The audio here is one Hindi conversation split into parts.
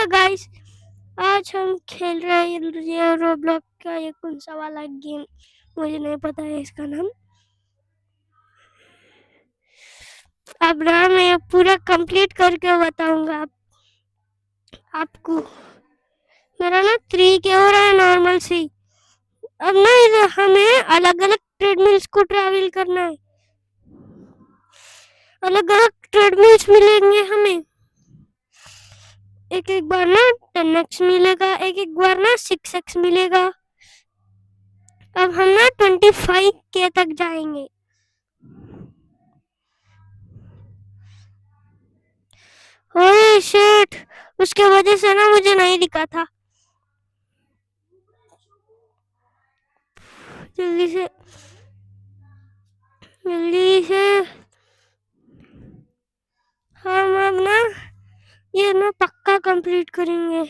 गाइस, आज हम खेल रहे हैं ये रोब्लॉक का ये कौन सा वाला गेम, मुझे नहीं पता है इसका नाम। अब ना मैं पूरा कंप्लीट करके बताऊंगा आपको। मेरा ना 3 के हो रहा है नॉर्मल से। अब ना इधर हमें अलग अलग ट्रेडमिल्स को ट्रैवल करना है। अलग अलग ट्रेडमिल्स मिलेंगे हमें। एक एक बार ना 10x मिलेगा, एक एक बार ना 6x मिलेगा। अब हम ना 25K तक जाएंगे। ओए शिट, उसके वजह से ना मुझे नहीं दिखा था। जल्दी से हम अब ना ये ना पक्का कंप्लीट करेंगे।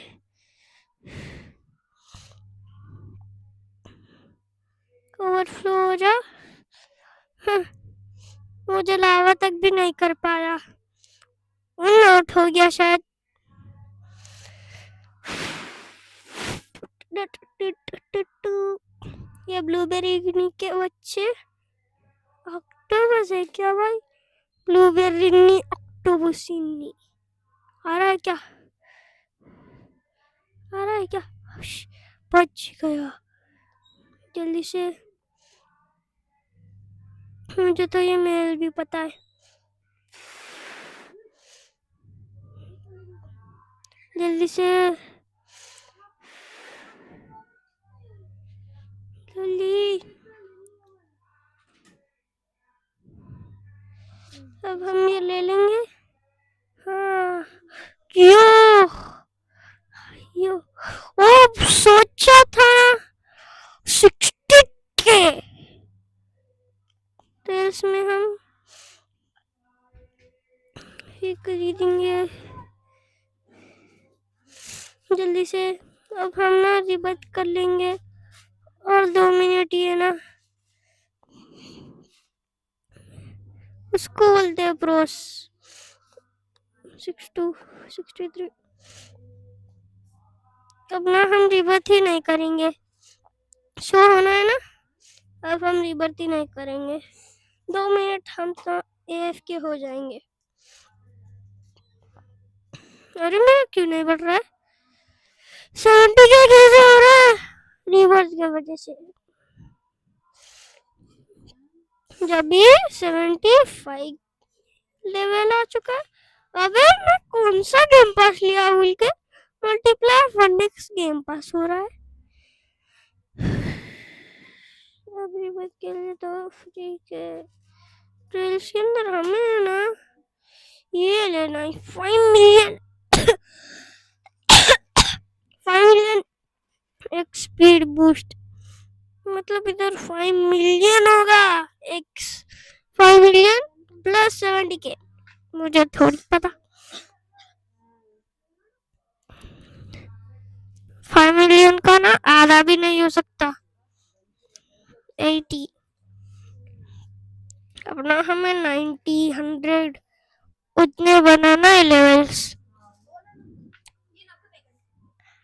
ओवरफ्लो हो जा। हाँ, मुझे लावा तक भी नहीं कर पाया। आउट हो गया शायद। ये ब्लूबेरी के बच्चे ऑक्टोपस है क्या भाई? ब्लूबेरी ऑक्टोपस आ रहा है क्या? बच गया जल्दी से। मुझे तो ये मेल भी पता है। जल्दी से जल्दी। अब हम ये ले लेंगे। हाँ, क्यों यो ओ सोचा था 60K टेल्स में हम ये खरीदेंगे जल्दी से। अब हम ना रिबत कर लेंगे और 2 मिनट ये ना उसको बोलते हैं प्रोस 62 63। अब ना हम रिबत ही नहीं करेंगे, शो होना है ना। अब हम रिबत ही नहीं करेंगे, 2 मिनट हम तो AFK हो जाएंगे। अरे मेरा क्यों नहीं बढ़ रहा है? 70 क्या कैसे हो रहा है? रिवर्स की वजह से। जब ये 75 लेवल आ चुका है। अबे मैं कौन सा गेम पास लिया भूल के? मल्टीप्लायर फंडिक्स गेम पास हो रहा है। अभी बच के लिए तो फ्री के ट्रेल्स के अंदर हमें ना ये लेना है 5 मिलियन 5 मिलियन एक स्पीड बूस्ट। मतलब इधर 5 मिलियन होगा। X 5 million plus 70K। मुझे थोड़ी पता। 5 मिलियन का ना आधा भी नहीं हो सकता, 80। अब ना हमें 90 100 उतने बनाना है लेवल्स।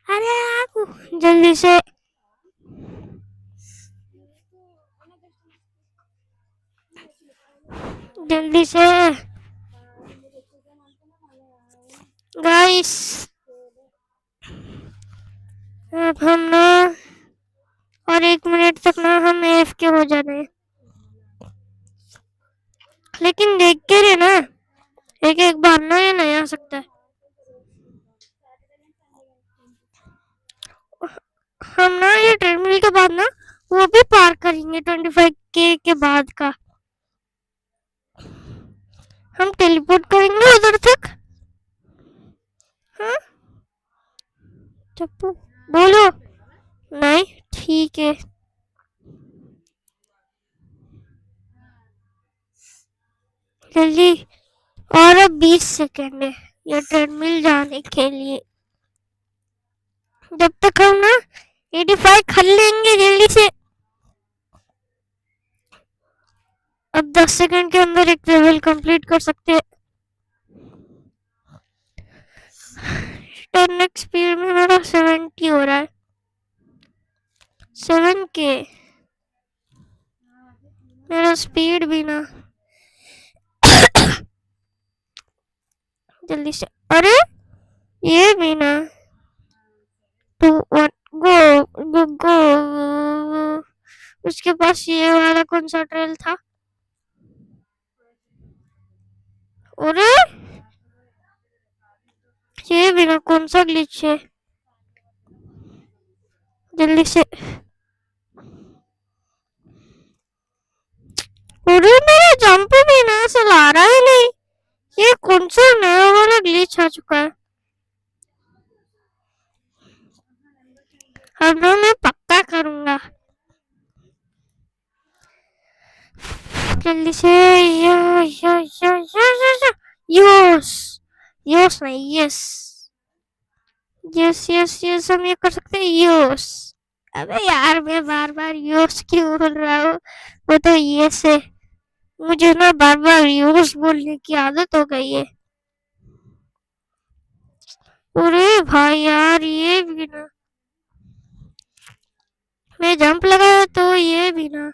अरे आपको जल्दी से गाइस। अब हम ना और 1 मिनट तक ना हम AFK हो जाने, लेकिन देख के रहे ना एक बार ना ये नहीं आ सकता है। हम ना ये ट्रेडमिल के बाद ना वो भी पार करेंगे 25K के बाद का। हम टेलीपोर्ट करेंगे उधर तक। हाँ चप्पू बोलो नहीं, ठीक है। जल्दी, और अब 20 सेकेंड है ये ट्रेडमिल जाने के लिए। जब तक हम ना 85 खा लेंगे जल्दी से। अब 10 सेकंड के अंदर एक लेवल कंप्लीट कर सकते हैं। 10 एक्स स्पीड में मेरा 70 हो रहा है, 7K मेरा स्पीड भी ना। जल्दी से, अरे ये भी ना। 2 1 गो गो गो। उसके पास ये वाला कौन सा ट्रेल था? अरे ये भी ना, कौन सा ग्लिच है? जल्दी से, अरे मेरा जंप भी ना चला रहा है नहीं। ये कौन सा नया वाला ग्लिच आ चुका है? अब ना मैं पक्का करूंगा। जल्दी से, यस यस नहीं, यस यस यस यस, हम ये कर सकते हैं, यस। अबे यार मैं बार बार यस क्यों बोल रहा हूँ? वो तो यस है। मुझे ना बार बार यस बोलने की आदत हो गई है। अरे भाई यार ये भी ना, मैं जंप लगाया तो ये भी ना।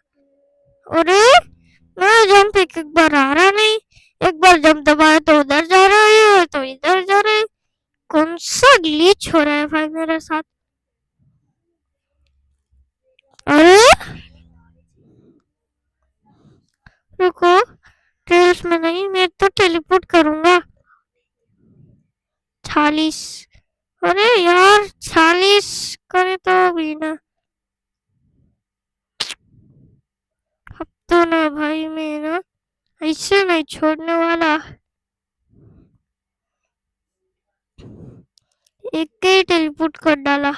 अरे मैं जंप एक एक बार आ रहा नहीं, एक बार जंप दबाया तो उधर जा रहा है तो इधर जा रहा है। कौन सा ग्लिच हो रहा है भाई मेरे साथ? अरे रुको, ट्रेल्स में नहीं, मैं तो टेलीपोर्ट करूंगा। 40, अरे यार 40 करे तो भी ना। अब तो ना भाई मैं ना ऐसे नहीं छोड़ने वाला। एक ही टेलीपोर्ट कर डाला।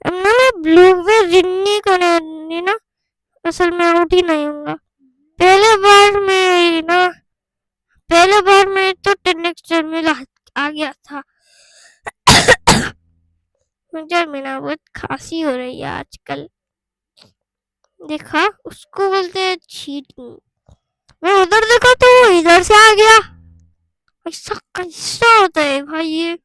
अब ना मैं ब्लू में रिन्नी को नहीं ना, असल में आउट ही नहीं होऊंगा। पहले बार में ना, पहले बार में तो 10x जर्मिल आ गया था। मुझे मेरा बहुत खांसी हो रही है आजकल। देखा, उसको बोलते हैं चीटिंग। मैं उधर देखा तो वो इधर से आ गया। ऐसा कैसा होता है भाई ये?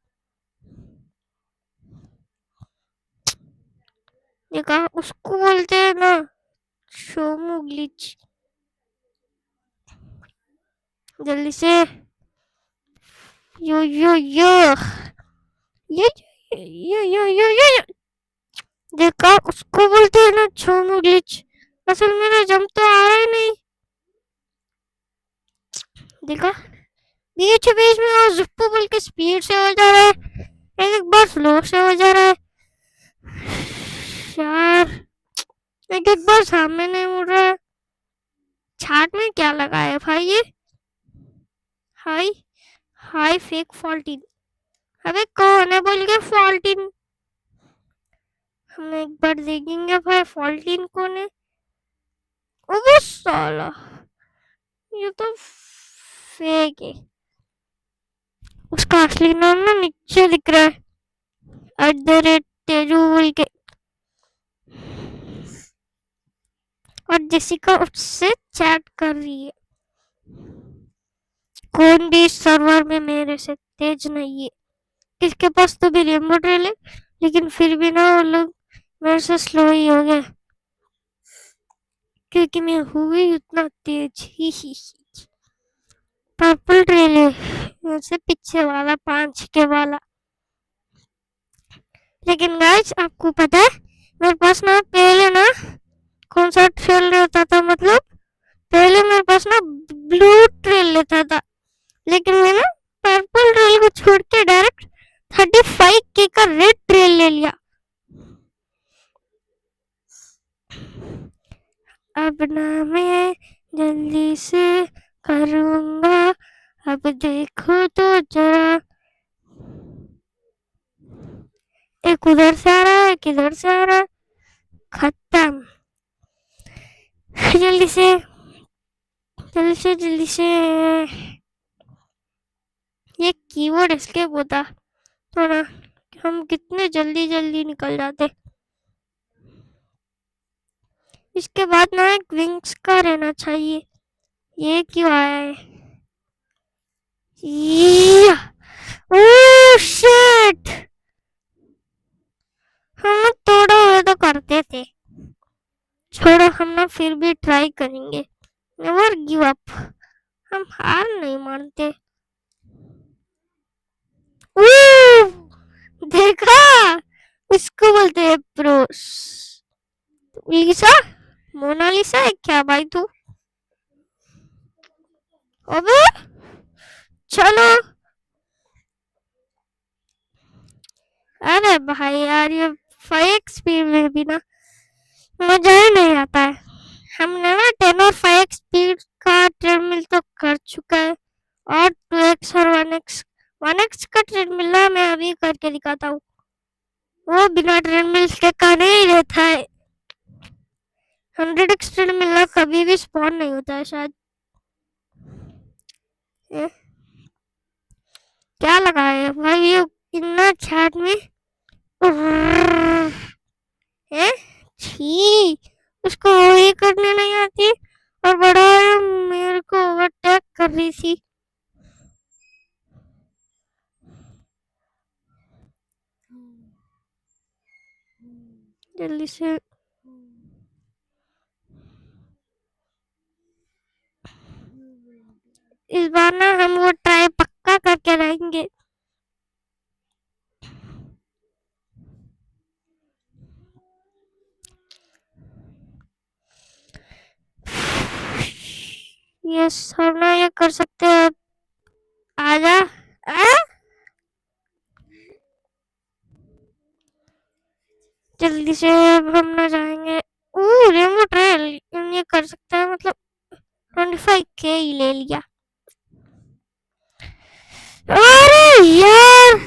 देखा, उसको बोलते हैं ना शोमू ग्लिच। जल्दी से, यो यो यो, ये ये देखा, उसको बोलते हैं ना शोमू ग्लिच। असल मेरा जंप तो आ रहा ही नहीं। देखा, बीच बीच में वो जुप्पू बोल के स्पीड से हो जा रहा है, एक एक बार स्लो से हो जा रहा है यार, एक एक बार सामने नहीं मुड़ रहा है। छाट में क्या लगा है भाई ये? हाई हाई फेक फॉल्टिन। अबे कौन है बोल के फॉल्टिन? हम एक बार देखेंगे भाई फॉल्टिन कौन है। ओ साला, ये तो फेक है। उसका असली नाम ना नीचे दिख रहा है, @तेजू बोल के। और जेसिका उससे चैट कर रही है। कौन भी सर्वर में मेरे से तेज नहीं है। किसके पास तो भी रिमोट है, लेकिन फिर भी ना वो लोग मेरे से स्लो ही हो गए, क्योंकि मैं हुई उतना तेज ही। पर्पल ट्रेल है से पीछे वाला 5 के वाला। लेकिन गाइस आपको पता है, मेरे पास ना पहले ना कौन सा ट्रेल रहता था, मतलब पहले मेरे पास ना ब्लू ट्रेल लेता था, लेकिन मैं ना पर्पल ट्रेल को छोड़ के डायरेक्ट 35K का रेड ट्रेल ले लिया। अब ना मैं जल्दी से करूंगा, अब देखो तो जरा। एक उधर से आ रहा है, एक इधर से आ रहा है, खत्म। जल्दी से जल्दी से जल्दी से, ये कीवर्ड एस्केप होता तो ना हम कितने जल्दी जल्दी निकल जाते। इसके बाद ना एक विंग्स का रहना चाहिए। ये क्यों आया है? ओह शिट, हम थोड़ा हुए तो करते थे। छोड़ो, हम ना फिर भी ट्राई करेंगे। नेवर गिव अप, हम हार नहीं मानते। ओह, देखा, इसको बोलते हैं प्रोस। लिसा, मोनालिसा है क्या भाई तू? अबे चलो। अरे भाई यार, ये 5x स्पीड में भी ना मजा ही नहीं आता है। हमने ना 10 और 5x स्पीड का ट्रेडमिल तो कर चुका है, और 2x और 1x 1x का ट्रेडमिल ना मैं अभी करके दिखाता हूँ। वो बिना ट्रेडमिल के कर ही रहता है। 100x ट्रेडमिल ना कभी भी स्पॉन नहीं होता है शायद। ए, क्या लगा है भाई ये इतना चैट में? है छी, उसको वही करने नहीं आती, और बड़ा मेरे को ओवरटेक कर रही थी। जल्दी से इस बार ना हम वो ट्राई पक्का करके रहेंगे। यस, हम ना ये कर सकते हैं। आजा आ? जल्दी से अब हम ना जाएंगे। रिमोट रेल, ये कर सकते हैं, मतलब 25K ही ले लिया। अरे यार,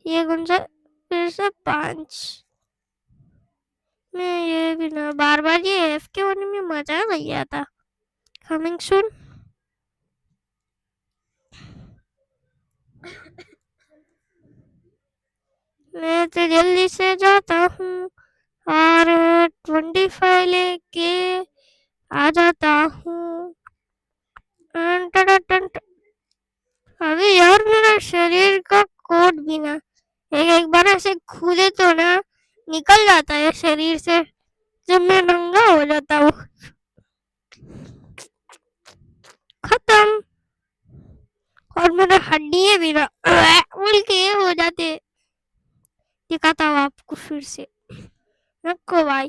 ये कौन सा फिर से 5 में? ये भी ना बार बार ये एफ के होने में मजा नहीं आता। Coming soon. मैं तो जल्दी से जाता हूँ और 25 लेके आ जाता हूँ। अभी यार मेरा शरीर का कोट भी ना एक एक बार ऐसे खुले तो ना निकल जाता है शरीर से, जब मैं नंगा हो जाता हूँ। खत्म। और मेरे हड्डियां भी ना बोल के हो जाते। दिखाता हूँ आपको फिर से। रखो भाई,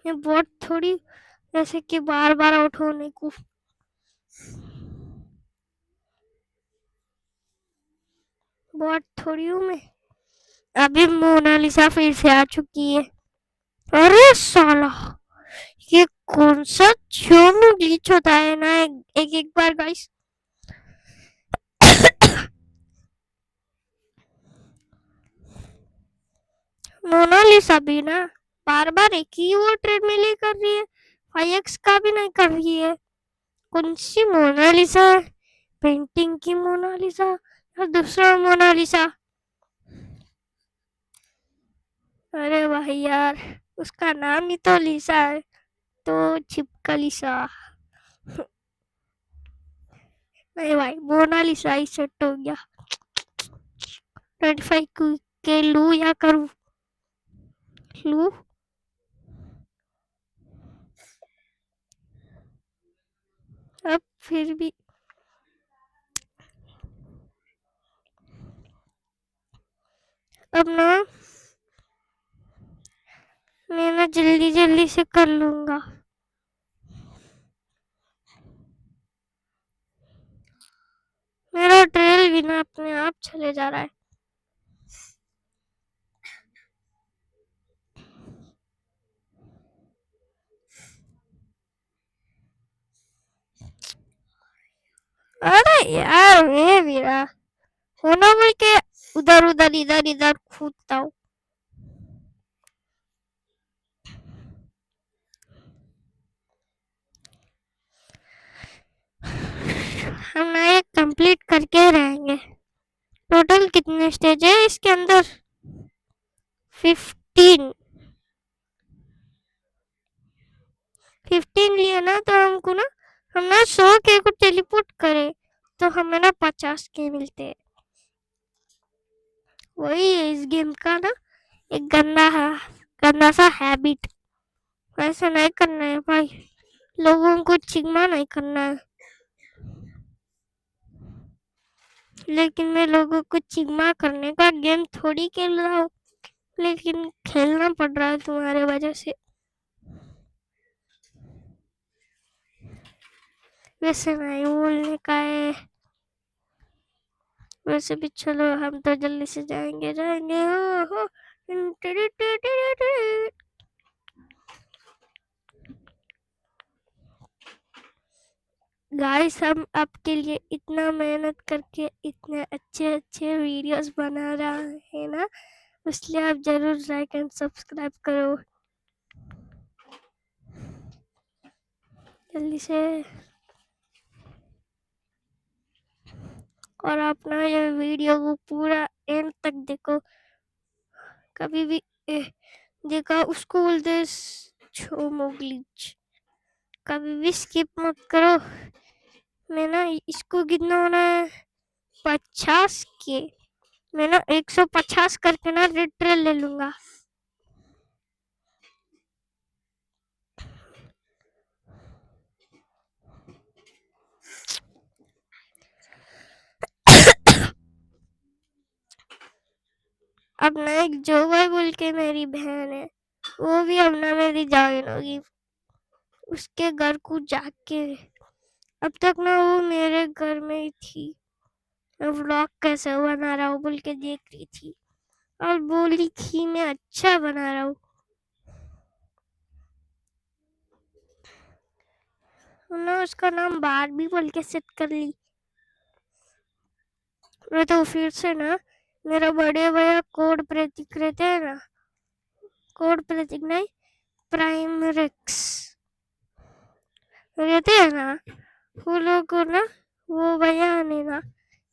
ये बहुत थोड़ी जैसे कि बार बार आउट होने को। बहुत थोड़ी हूँ मैं। अभी मोनालिसा फिर से आ चुकी है। अरे साला, ये कौन सा जोन ग्लिच होता है ना एक एक बार गाइस। मोनालिसा भी ना बार बार एक ही वो ट्रेडमिल ही कर रही है, 5x का भी नहीं कर रही है। कौन सी मोनालिसा है? पेंटिंग की मोनालिसा या दूसरा मोनालिसा? अरे भाई यार, उसका नाम ही तो लिसा है, तो चिपका लिसा। नहीं भाई, मोनालिसा ही सेट हो गया। 25 के लू या करूँ? लू। अब फिर भी अब ना मैं ना जल्दी जल्दी से कर लूंगा। मेरा ट्रेल भी ना अपने आप चले जा रहा है। अरे यार, ये मेरा होना बोल के उधर उधर इधर इधर कूदता हूँ। हम ना ये कंप्लीट करके रहेंगे। टोटल कितने स्टेज है इसके अंदर? 15। 15 लिए ना तो हमको ना हम ना 100 के को टेलीपोर्ट करे। तो हमें ना 50 के मिलते हैं। वही है इस गेम का ना एक गंदा सा हैबिट। वैसा नहीं करना है भाई, लोगों को चिगमा नहीं करना है। लेकिन मैं लोगों को चिगमा करने का गेम थोड़ी खेल रहा हूँ, लेकिन खेलना पड़ रहा है तुम्हारे वजह से। वैसे नहीं बोलने का है। वैसे भी चलो हम तो जल्दी से जाएंगे हो। गाइस हम आपके लिए इतना मेहनत करके इतने अच्छे अच्छे वीडियोस बना रहा है ना, इसलिए आप जरूर लाइक एंड सब्सक्राइब करो जल्दी से। और आप ना ये वीडियो को पूरा एंड तक देखो। कभी भी देखा उसको बोलते हैं शोमो ग्लिच। कभी भी स्किप मत करो। मैं ना इसको कितना होना है 50 के। मैं ना 150 करके ना रेड ट्रेल ले लूंगा। अब ना एक जोगा बोल के मेरी बहन है, वो भी अब ना मेरी जॉइन होगी उसके घर को जाके। अब तक ना वो मेरे घर में ही थी, व्लॉग कैसे बना रहा हूँ बोल के देख रही थी और बोली थी मैं अच्छा बना रहा हूँ। ना उसका नाम बारबी बोल के सेट कर ली। मैं तो फिर से ना मेरा बड़े भैया कोड प्रतीक रहते हैं ना, कोड प्रतीक नहीं प्राइम रिक्स रहते हैं ना, वो लोग को ना वो भैया ने ना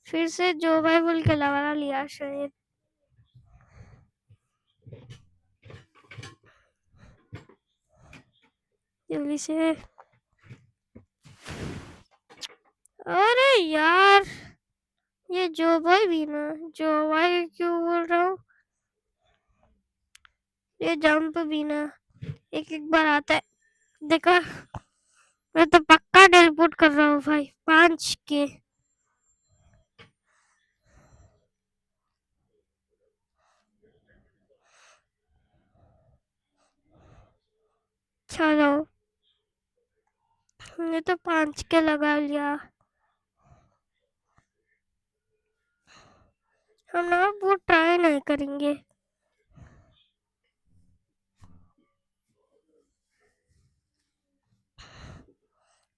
फिर से जो भाई बोल के लगा लिया शायद। जल्दी से। अरे यार ये जो भाई भी ना, जो भाई क्यों बोल रहा हूँ, ये जंप भी ना एक एक बार आता है। देखा, मैं तो पक्का टेलीपोर्ट कर रहा हूँ भाई 5 के। चलो हमने तो 5 के लगा लिया। हम ना वो ट्राई नहीं करेंगे।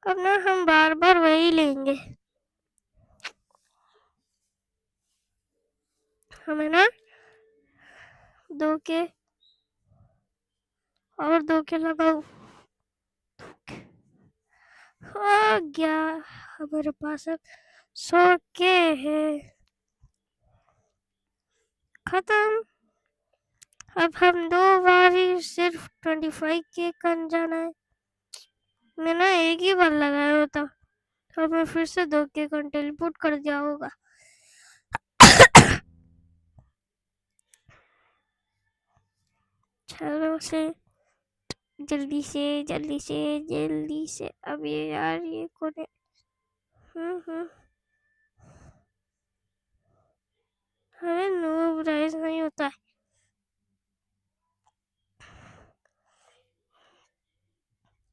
अब ना हम बार बार वही लेंगे। हमें ना 2 के और 2 के लगाओ। हो गया, हमारे पास अब 100 के है। खत्म। अब हम 2 बार ही सिर्फ 25 के कर जाना है। मैं ना एक ही बार लगाया होता तो मैं फिर से 2 के कर टेलीपोर्ट कर दिया होगा। चलो से जल्दी से जल्दी से जल्दी से। अब ये यार ये कोने अरे नो राइज नहीं होता है।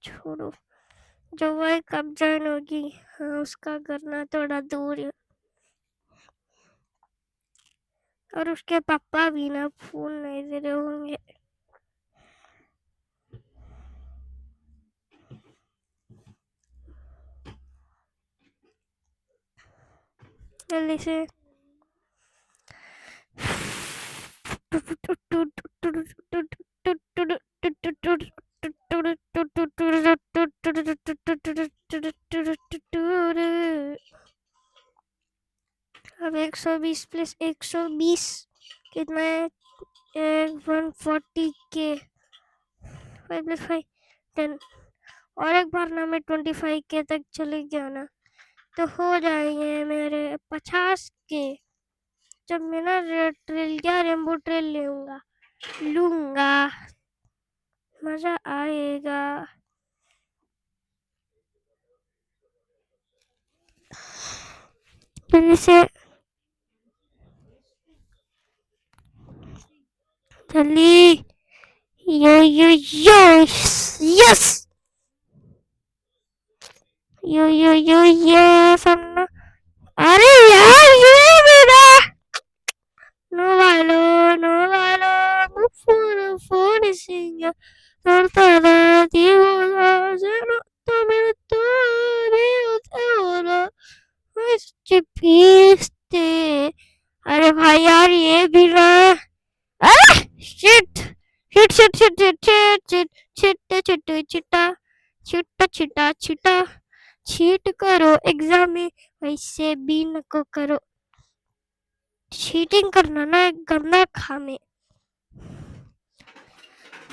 छोड़ो, जो भाई कब ज्वाइन होगी, हाँ उसका करना थोड़ा दूर है। और उसके पापा भी ना फोन नहीं दे रहे होंगे। जल्दी से। अब 120 प्लस 120 कितना है, 140 के। 5 प्लस 5 10। और एक बार ना मैं 25 के तक चले गया ना, तो हो जाएंगे मेरे 50 के। जब मैं ना रेड ट्रेल क्या रेनबो ट्रेल लूंगा मजा आएगा। जल्दी से जल्दी। यो यो यो यस यो सुनना। अरे यार ये मेरा no valo fuori signor tortara ti vola se no tomer todo te vola चिपीसते। अरे भाई यार ये भी ना shit shit shit shit shit shit shit चिट्टा चिट्टा चिट्टा चिट्टा चिट्टा चीट करो एग्जाम में वैसे भी नको करो। चीटिंग करना ना एक गंदा काम है।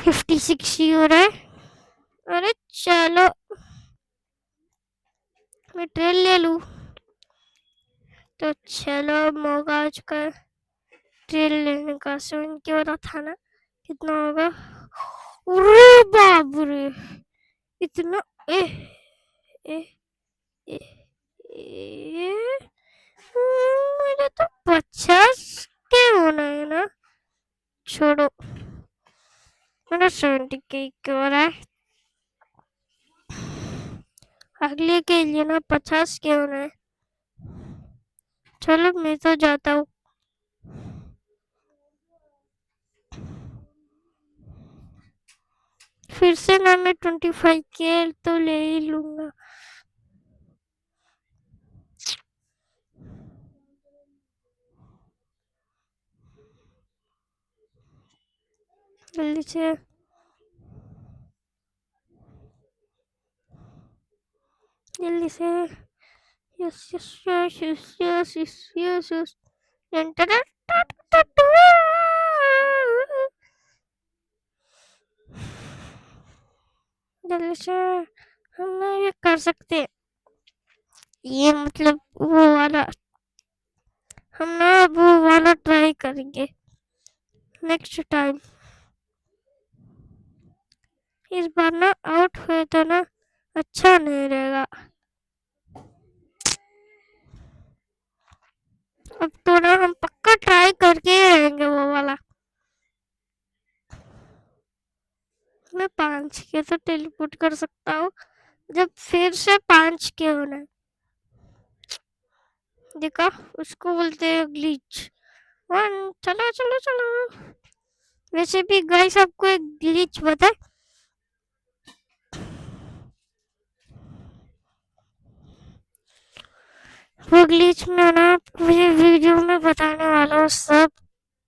56 हो रहा है। अरे चलो मैं ट्रेन ले लूं। तो चलो मौका का ट्रेन लेने का 7 के वाला था ना कितना होगा। अरे बाप रे इतना ए ए ए, ए मुझे तो 50 के होना है ना। छोड़ो मेरा 70 के हो रहा है। अगले के लिए ना 50 के होना है। चलो मैं तो जाता हूँ। फिर से ना मैं 25 के तो ले ही लूंगा। जल्दी से जल्दी से yes yes yes yes yes yes yes yes जल्दी से हम ना ये कर सकते। ये मतलब वो वाला हम ना वो वाला ट्राई करेंगे नेक्स्ट टाइम। इस बार ना आउट हुए तो ना अच्छा नहीं रहेगा। अब तो ना हम पक्का ट्राई करके ही रहेंगे वो वाला। मैं 5 के तो टेलीपोर्ट कर सकता हूँ जब फिर से 5 के होना। देखा उसको बोलते हैं ग्लिच। वन चलो चलो चलो। वैसे भी गाइस आपको एक ग्लिच बताए। वो ग्लिच में ना मुझे वीडियो में बताने वाला हूँ सब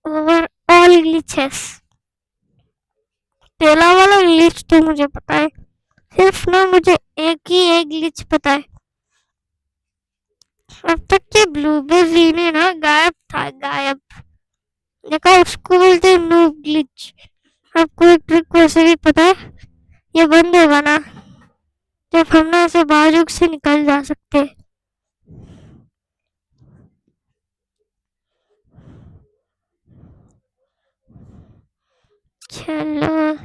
ओवर ऑल ग्लिचेस। पहला वाला ग्लिच तो मुझे पता है सिर्फ ना मुझे एक ग्लिच पता है। अब तक के ब्लूबेरी ने ना गायब था गायब। देखा उसको बोलते हैं नूब ग्लिच। आपको एक ट्रिक वैसे भी पता है ये बंद होगा ना जब हम ना ऐसे बाजू से निकल जा सकते। चलो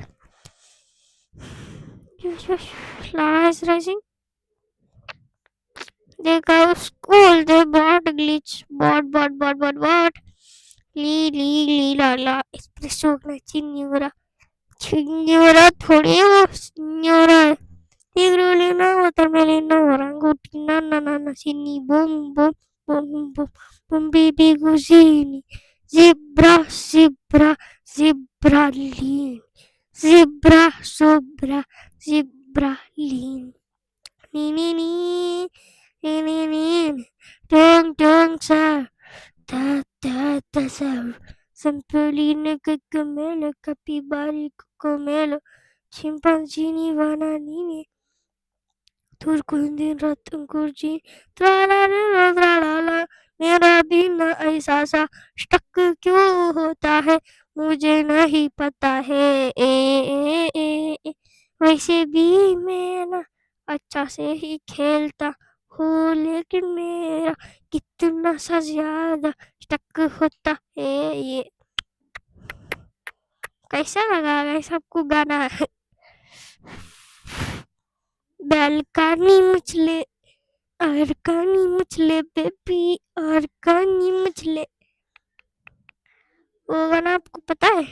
lava is rising। देखा उसको बोलते बॉट ग्लिच बॉट ली ला ला एस्प्रेसो चिन्नियोरा थोड़ी वो सिन्योरा है। Tigrulina watermelina orangutina nanana sini bum bum bum bum bum baby guzini zebra lean zebra lean ni dong sa ta sa Sempolina Gagamela Capibari Cocomelo Chimpanzini Vananini Turkundin Ratankurji ट्राला मेरा भी ना ऐसा सा स्टक क्यों होता है मुझे नहीं पता है वैसे भी मैं ना अच्छा से ही खेलता हो, लेकिन मेरा कितना सा ज्यादा स्टक होता है ये। कैसा लगा गाइस आपको गाना? बैल कानी मछले और कानी मछले बेबी और कानी मछले, वो गाना आपको पता है?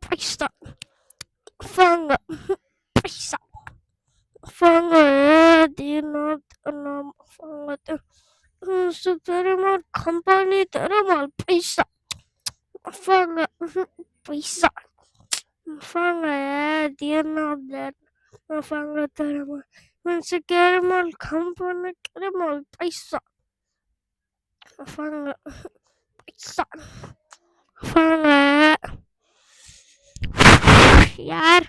पैसा fanga पैसा fanga नाम fanga सुपर कंपनी तेरा माल पैसा fanga पैसा fanga fanga तेरा माल mal company तेरा माल पैसा fanga पैसा fanga यार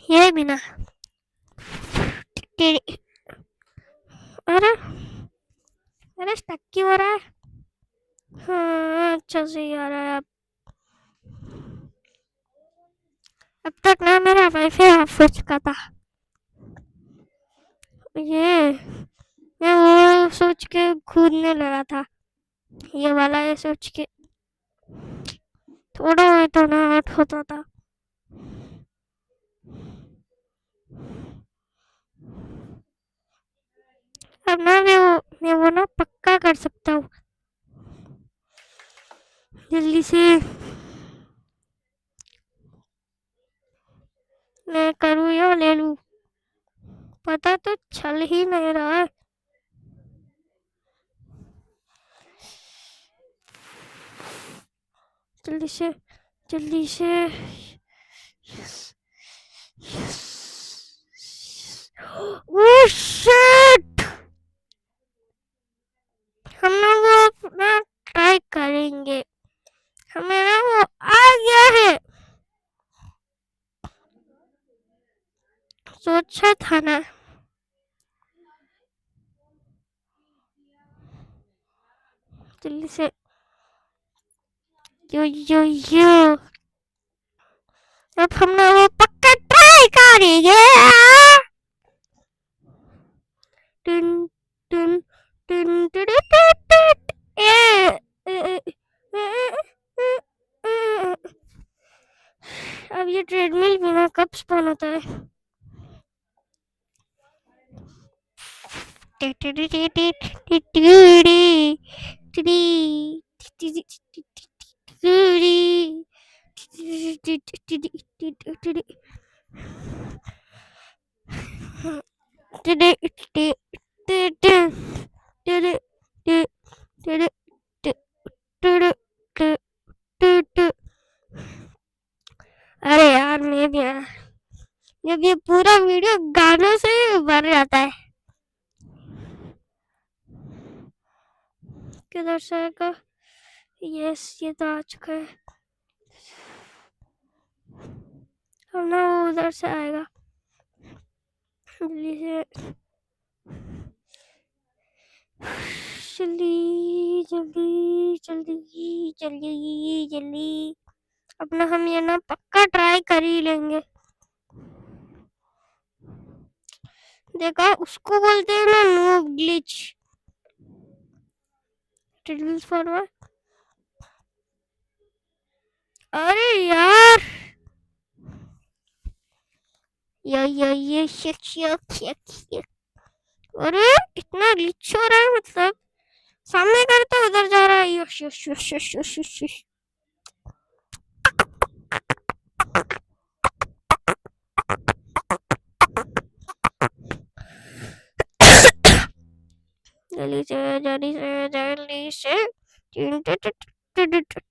ये भी ना तेरी, अरे अरे स्टक क्यों हो रहा है? हाँ अच्छा से आ रहा है अब तक ना मेरा वाईफाई ऑफ हो चुका था। ये मैं वो सोच के कूदने लगा था, ये वाला ये सोच के थोड़ा हुआ तो ना आउट होता था। अब ना मैं वो ना पक्का कर सकता हूँ, जल्दी से मैं करूँ या ले लूँ, पता तो चल ही नहीं रहा है। जल्दी से जल्दी से ओह शिट, हम लोग वो अपना ट्राई करेंगे, हमें ना वो आ गया है, सोचा था ना। जल्दी से यो अब हम ना वो पक्का ट्राई करेंगे। टन टन टन टन अब ये ट्रेडमिल बिना कब स्पॉन होता है? अरे यार मैं भी यार, जब ये पूरा वीडियो गानों से भर जाता है, किधर से आएगा? यस ये तो आ चुका है, अब ना वो उधर से आएगा, जल्दी से जल्दी जल्दी जल्दी जल्दी जल्दी अपना हम ये ना पक्का ट्राई कर ही लेंगे। देखा, उसको बोलते हैं ना नो ग्लिच ट्रिल्स फॉरवर्ड। अरे यार ये शिट, अरे इतना ग्लिच हो रहा है, मतलब सामने करता उधर जा रहा है। यश यश यश यश यश यश यश जल्दी से जल्दी से जल्दी से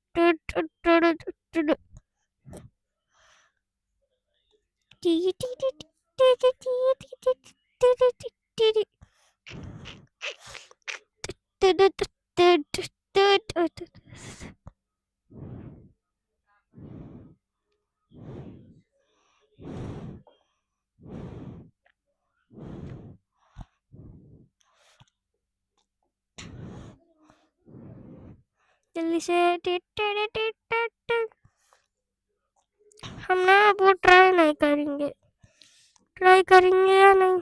जल्दी से tit tit tit tit tit. हम ना वो ट्राई नहीं करेंगे, ट्राई करेंगे या नहीं,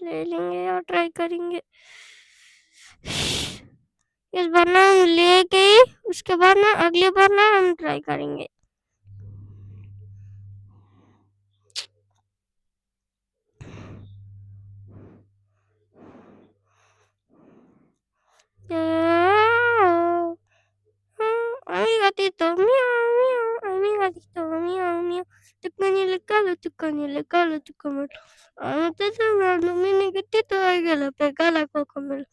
ले लेंगे और ट्राई करेंगे। इस बार ना हम लेके उसके बाद ना अगली बार ना हम ट्राई करेंगे। Amigatito, miau, miau, amigatito, miau, miau. Tukkanile kalu, tukkanile kalu, tukkamelu. Amatataman, minigatito, aigala, pegala, kokomelu.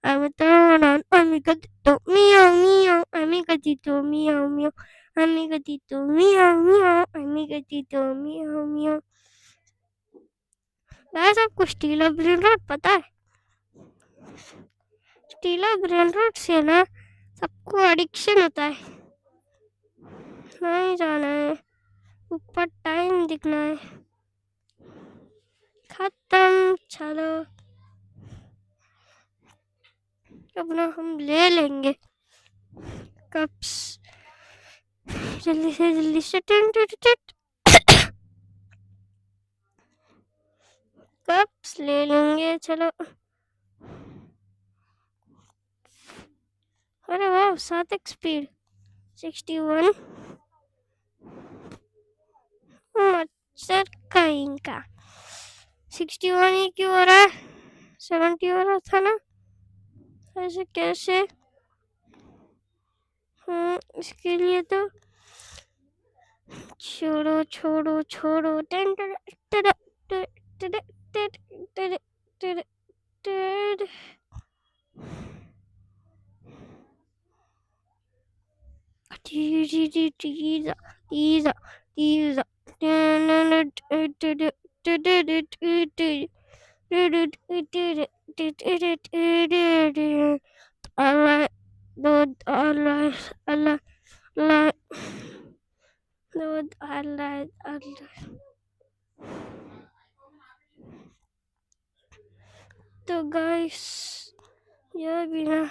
Amatanan, amigatito, miau, miau, amigatito, miau, miau. Amigatito, miau, miau, amigatito, miau, miau। Guys आपको स्टीला ब्रेन रॉट पता है? स्टीला ब्रेन रॉट से ना सबको एडिक्शन होता है। नहीं जाना है, ऊपर टाइम दिखना है। खत्म, चलो अब ना हम ले लेंगे कप्स, जल्दी से टिन टिन टिन। कप्स ले लेंगे, चलो। अरे वाह, 7x स्पीड, 61। मच्छर कहीं का 61 ही क्यों हो रहा है? 70 हो रहा था ना, ऐसे कैसे? इसके लिए तो छोड़ो छोड़ो छोड़ो। Ten ten ten ten ten ten ten ten. Teaser, teaser, teaser. Allah, Lord, Allah, Allah, Allah, Lord, Allah, Allah। तो गाइस यह भी ना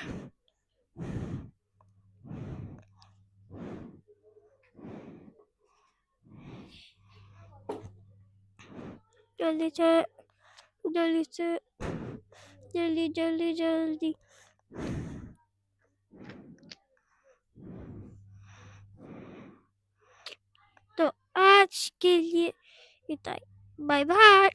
जल्दी से जल्दी से जल्दी जल्दी जल्दी। तो आज के लिए इतना ही, बाय बाय।